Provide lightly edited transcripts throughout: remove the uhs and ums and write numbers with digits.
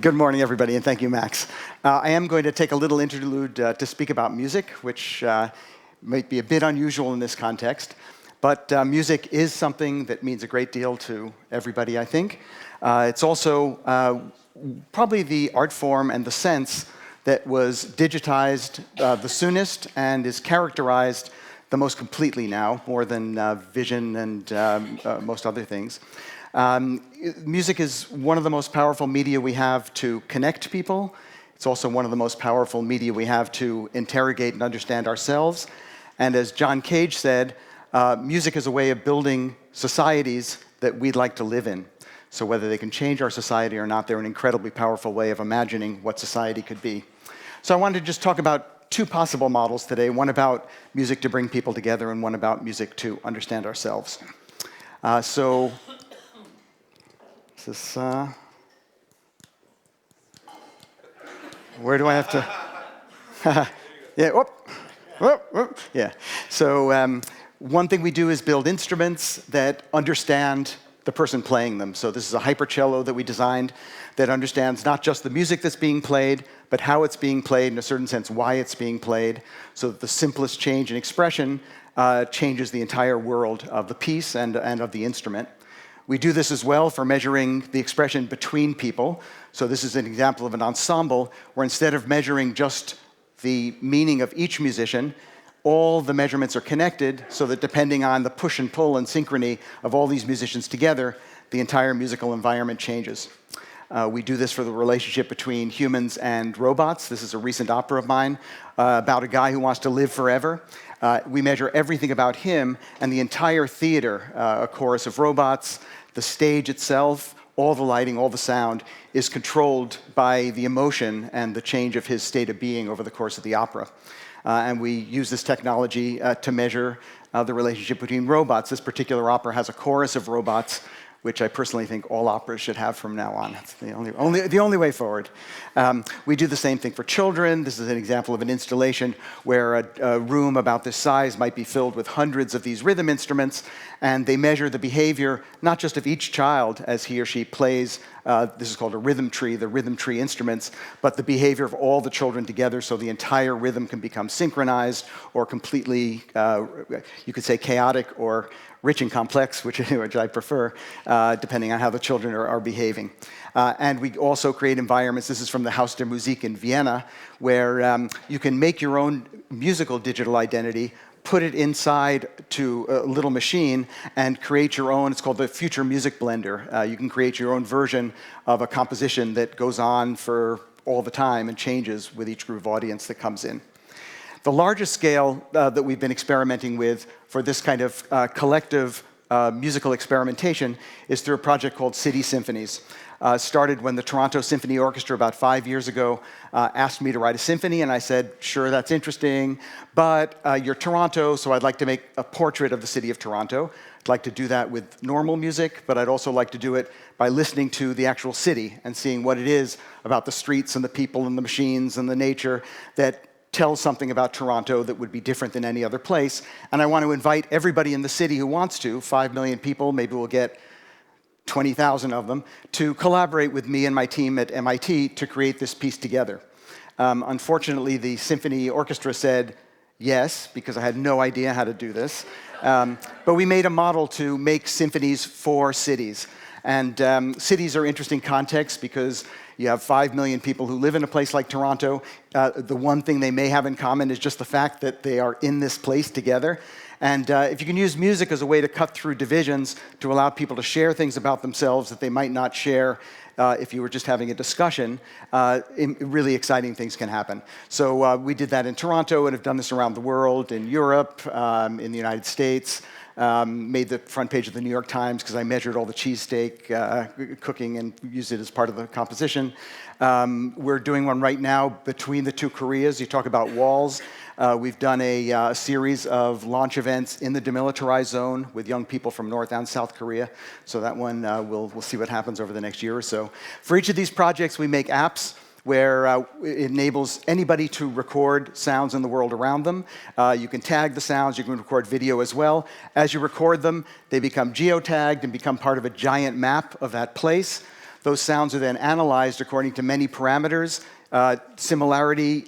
Good morning, everybody, and thank you, Max. I am going to take a little interlude to speak about music, which might be a bit unusual in this context. But music is something that means a great deal to everybody, I think. It's also probably the art form and the sense that was digitized the soonest and is characterized the most completely now, more than vision and most other things. Music is one of the most powerful media we have to connect people. It's also one of the most powerful media we have to interrogate and understand ourselves. And as John Cage said, music is a way of building societies that we'd like to live in. So whether they can change our society or not, they're an incredibly powerful way of imagining what society could be. So I wanted to just talk about two possible models today, one about music to bring people together and one about music to understand ourselves. Where do I have to? Yeah, whoop. Yeah. So one thing we do is build instruments that understand the person playing them. So this is a hypercello that we designed that understands not just the music that's being played, but how it's being played, in a certain sense, why it's being played, so that the simplest change in expression changes the entire world of the piece and of the instrument. We do this as well for measuring the expression between people. So this is an example of an ensemble where instead of measuring just the meaning of each musician, all the measurements are connected so that depending on the push and pull and synchrony of all these musicians together, the entire musical environment changes. We do this for the relationship between humans and robots. This is a recent opera of mine about a guy who wants to live forever. We measure everything about him, and the entire theater, a chorus of robots, the stage itself, all the lighting, all the sound, is controlled by the emotion and the change of his state of being over the course of the opera. And we use this technology to measure the relationship between robots. This particular opera has a chorus of robots, which I personally think all operas should have from now on. It's the only way forward. We do the same thing for children. This is an example of an installation where a room about this size might be filled with hundreds of these rhythm instruments, and they measure the behavior not just of each child as he or she plays. This is called a rhythm tree, the rhythm tree instruments, but the behavior of all the children together so the entire rhythm can become synchronized or completely, you could say, chaotic or rich and complex, which I prefer, depending on how the children are behaving. And we also create environments. This is from the Haus der Musik in Vienna, where you can make your own musical digital identity, put it inside to a little machine, and create your own. It's called the Future Music Blender. You can create your own version of a composition that goes on for all the time and changes with each group of audience that comes in. The largest scale that we've been experimenting with for this kind of collective musical experimentation is through a project called City Symphonies. Started when the Toronto Symphony Orchestra about 5 years ago asked me to write a symphony, and I said, sure, that's interesting, but you're Toronto, so I'd like to make a portrait of the city of Toronto. I'd like to do that with normal music, but I'd also like to do it by listening to the actual city and seeing what it is about the streets and the people and the machines and the nature that tells something about Toronto that would be different than any other place. And I want to invite everybody in the city who wants to, 5 million people, maybe we'll get 20,000 of them, to collaborate with me and my team at MIT to create this piece together. Unfortunately, the symphony orchestra said yes, because I had no idea how to do this. But we made a model to make symphonies for cities. And cities are interesting contexts because you have 5 million people who live in a place like Toronto. The one thing they may have in common is just the fact that they are in this place together. And if you can use music as a way to cut through divisions, to allow people to share things about themselves that they might not share if you were just having a discussion, really exciting things can happen. So we did that in Toronto and have done this around the world, in Europe, in the United States. Made the front page of the New York Times because I measured all the cheesesteak cooking and used it as part of the composition. We're doing one right now between the two Koreas. You talk about walls. We've done a series of launch events in the demilitarized zone with young people from North and South Korea. So that one, we'll see what happens over the next year or so. For each of these projects, we make apps where it enables anybody to record sounds in the world around them. You can tag the sounds, you can record video as well. As you record them, they become geotagged and become part of a giant map of that place. Those sounds are then analyzed according to many parameters. Similarity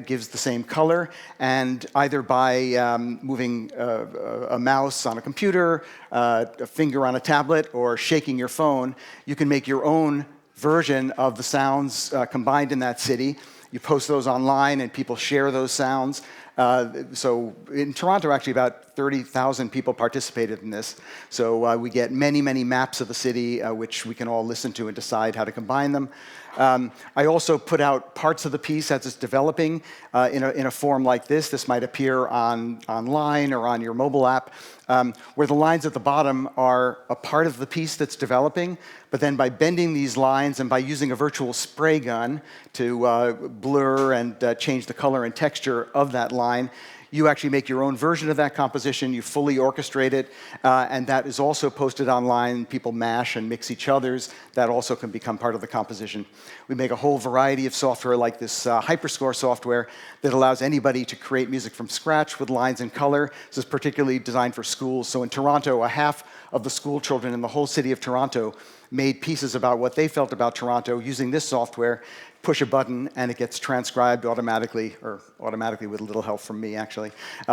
gives the same color, and either by moving a mouse on a computer, a finger on a tablet, or shaking your phone, you can make your own version of the sounds combined in that city. You post those online and people share those sounds. So in Toronto, actually about 30,000 people participated in this. So we get many, many maps of the city, which we can all listen to and decide how to combine them. I also put out parts of the piece as it's developing in a form like this. This might appear online or on your mobile app, where the lines at the bottom are a part of the piece that's developing, but then by bending these lines and by using a virtual spray gun to blur and change the color and texture of that line, you actually make your own version of that composition, you fully orchestrate it, and that is also posted online. People mash and mix each other's. That also can become part of the composition. We make a whole variety of software like this Hyperscore software that allows anybody to create music from scratch with lines and color. This is particularly designed for schools. So in Toronto, a half of the school children in the whole city of Toronto made pieces about what they felt about Toronto using this software. Push a button and it gets transcribed automatically, or automatically with a little help from me actually,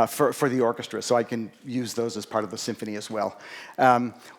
for the orchestra. So I can use those as part of the symphony as well.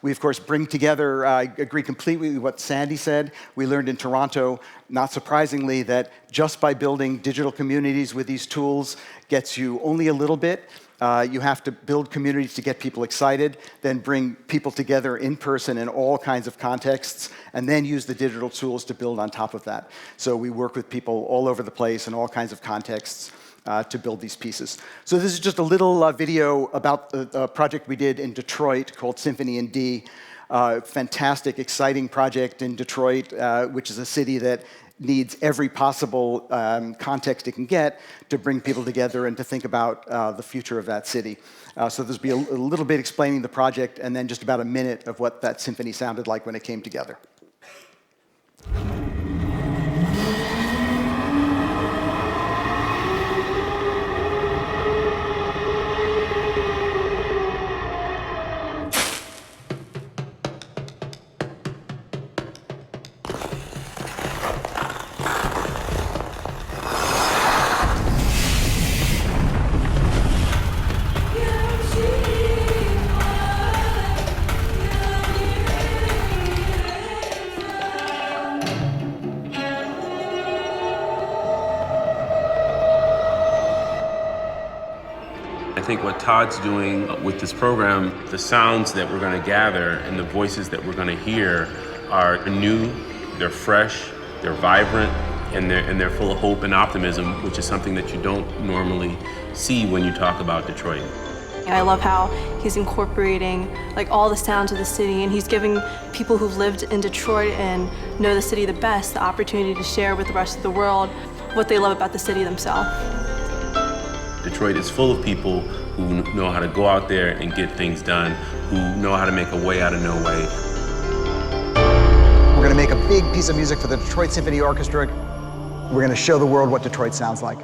We of course bring together, I agree completely with what Sandy said. We learned in Toronto, not surprisingly, that just by building digital communities with these tools gets you only a little bit. You have to build communities to get people excited, then bring people together in person in all kinds of contexts, and then use the digital tools to build on top of that. So we work with people all over the place in all kinds of contexts to build these pieces. So this is just a little video about the project we did in Detroit called Symphony in D. Fantastic, exciting project in Detroit, which is a city that needs every possible context it can get to bring people together and to think about the future of that city. So there'll be a little bit explaining the project and then just about a minute of what that symphony sounded like when it came together. I think what Todd's doing with this program, the sounds that we're going to gather and the voices that we're going to hear are new, they're fresh, they're vibrant, and they're full of hope and optimism, which is something that you don't normally see when you talk about Detroit. I love how he's incorporating like all the sounds of the city, and he's giving people who've lived in Detroit and know the city the best the opportunity to share with the rest of the world what they love about the city themselves. Detroit is full of people who know how to go out there and get things done, who know how to make a way out of no way. We're going to make a big piece of music for the Detroit Symphony Orchestra. We're going to show the world what Detroit sounds like.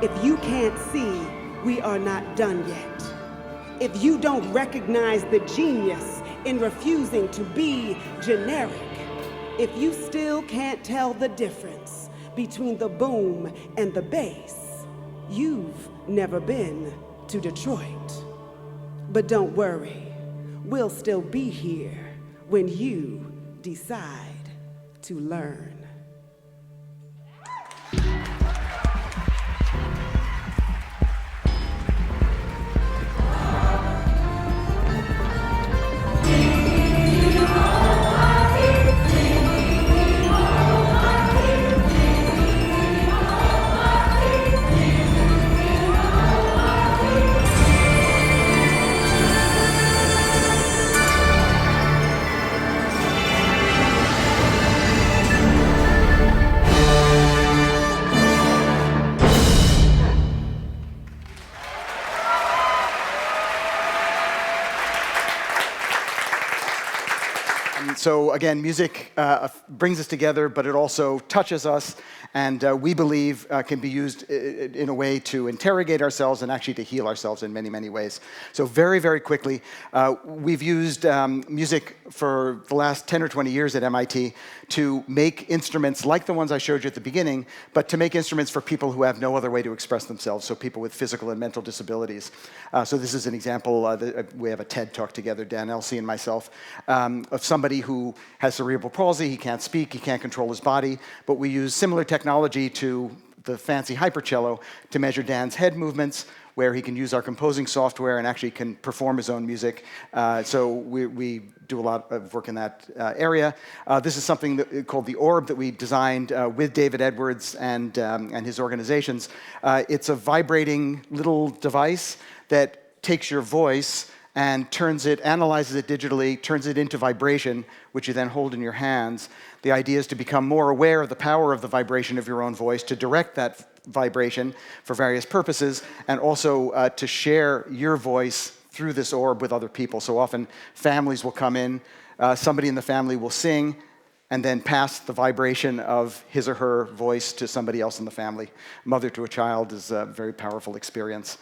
If you can't see, we are not done yet. If you don't recognize the genius in refusing to be generic, if you still can't tell the difference between the boom and the bass, you've never been to Detroit. But don't worry, we'll still be here when you decide to learn. So again, music brings us together, but it also touches us, and we believe can be used in a way to interrogate ourselves and actually to heal ourselves in many, many ways. So very, very quickly, we've used music for the last 10 or 20 years at MIT to make instruments like the ones I showed you at the beginning, but to make instruments for people who have no other way to express themselves, so people with physical and mental disabilities. So this is an example, we have a TED Talk together, Dan Elsey and myself, of somebody who has cerebral palsy. He can't speak, he can't control his body, but we use similar technology to the fancy hypercello to measure Dan's head movements, where he can use our composing software and actually can perform his own music. So we do a lot of work in that area. This is something called the Orb that we designed with David Edwards and his organizations. It's a vibrating little device that takes your voice and analyzes it digitally, turns it into vibration, which you then hold in your hands. The idea is to become more aware of the power of the vibration of your own voice, to direct that vibration for various purposes, and also to share your voice through this orb with other people. So often families will come in, somebody in the family will sing, and then pass the vibration of his or her voice to somebody else in the family. Mother to a child is a very powerful experience.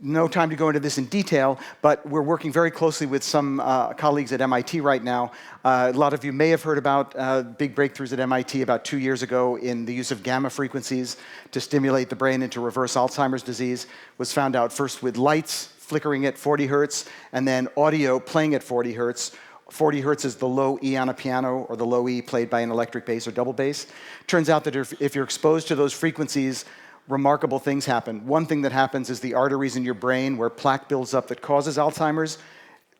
No time to go into this in detail, but we're working very closely with some colleagues at MIT right now. A lot of you may have heard about big breakthroughs at MIT about 2 years ago in the use of gamma frequencies to stimulate the brain into reverse Alzheimer's disease. Was found out first with lights flickering at 40 hertz, and then audio playing at 40 hertz. 40 hertz is the low E on a piano, or the low E played by an electric bass or double bass. Turns out that if you're exposed to those frequencies, remarkable things happen. One thing that happens is the arteries in your brain where plaque builds up that causes Alzheimer's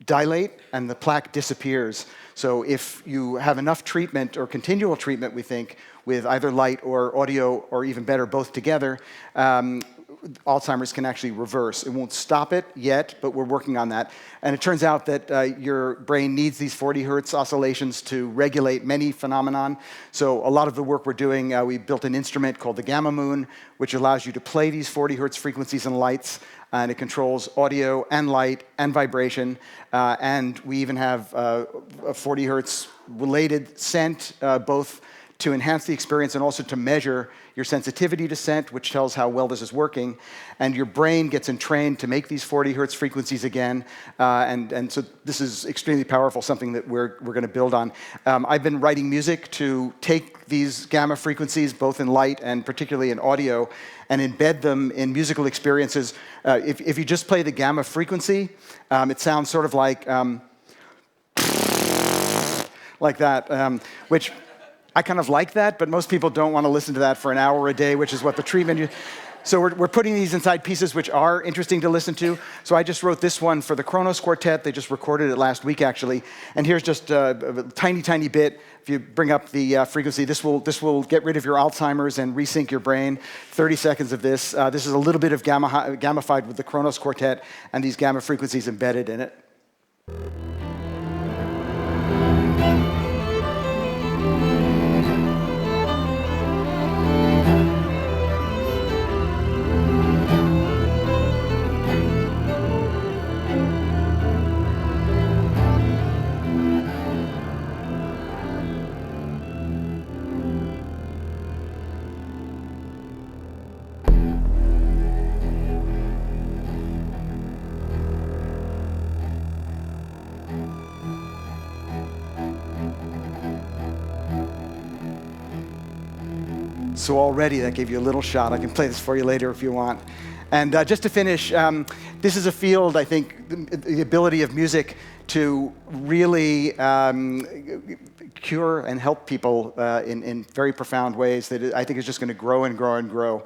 dilate, and the plaque disappears. So if you have enough treatment, or continual treatment, we think, with either light or audio, or even better, both together, Alzheimer's can actually reverse. It won't stop it yet, but we're working on that. And it turns out that your brain needs these 40 hertz oscillations to regulate many phenomenon. So a lot of the work we're doing, we built an instrument called the Gamma Moon, which allows you to play these 40 hertz frequencies and lights, and it controls audio and light and vibration. And we even have a 40 hertz related scent, both to enhance the experience and also to measure your sensitivity to scent, which tells how well this is working. And your brain gets entrained to make these 40 hertz frequencies again. And so this is extremely powerful, something that we're going to build on. I've been writing music to take these gamma frequencies, both in light and particularly in audio, and embed them in musical experiences. If you just play the gamma frequency, it sounds sort of like that, which I kind of like that, but most people don't want to listen to that for an hour a day, which is what the treatment. So we're putting these inside pieces which are interesting to listen to. So I just wrote this one for the Kronos Quartet. They just recorded it last week, actually. And here's just a tiny, tiny bit. If you bring up the frequency, this will get rid of your Alzheimer's and resync your brain. 30 seconds of this. This is a little bit of gammified with the Kronos Quartet and these gamma frequencies embedded in it. So already that gave you a little shot. I can play this for you later if you want. And just to finish, this is a field, I think, the ability of music to really cure and help people in very profound ways that I think is just going to grow and grow and grow.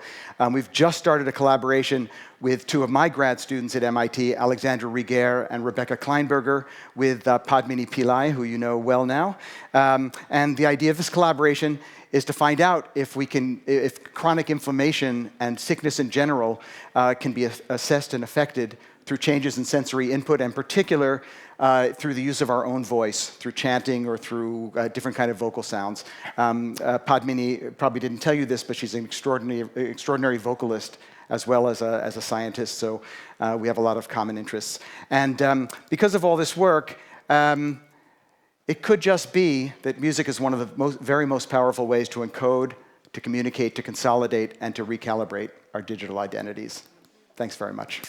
We've just started a collaboration with two of my grad students at MIT, Alexandra Riguer and Rebecca Kleinberger, with Padmini Pillai, who you know well now. And the idea of this collaboration is to find out if chronic inflammation and sickness in general can be assessed and affected through changes in sensory input, and in particular through the use of our own voice, through chanting or through different kind of vocal sounds. Padmini probably didn't tell you this, but she's an extraordinary vocalist as well as a scientist, so we have a lot of common interests. And because of all this work, it could just be that music is one of the very most powerful ways to encode, to communicate, to consolidate, and to recalibrate our digital identities. Thanks very much.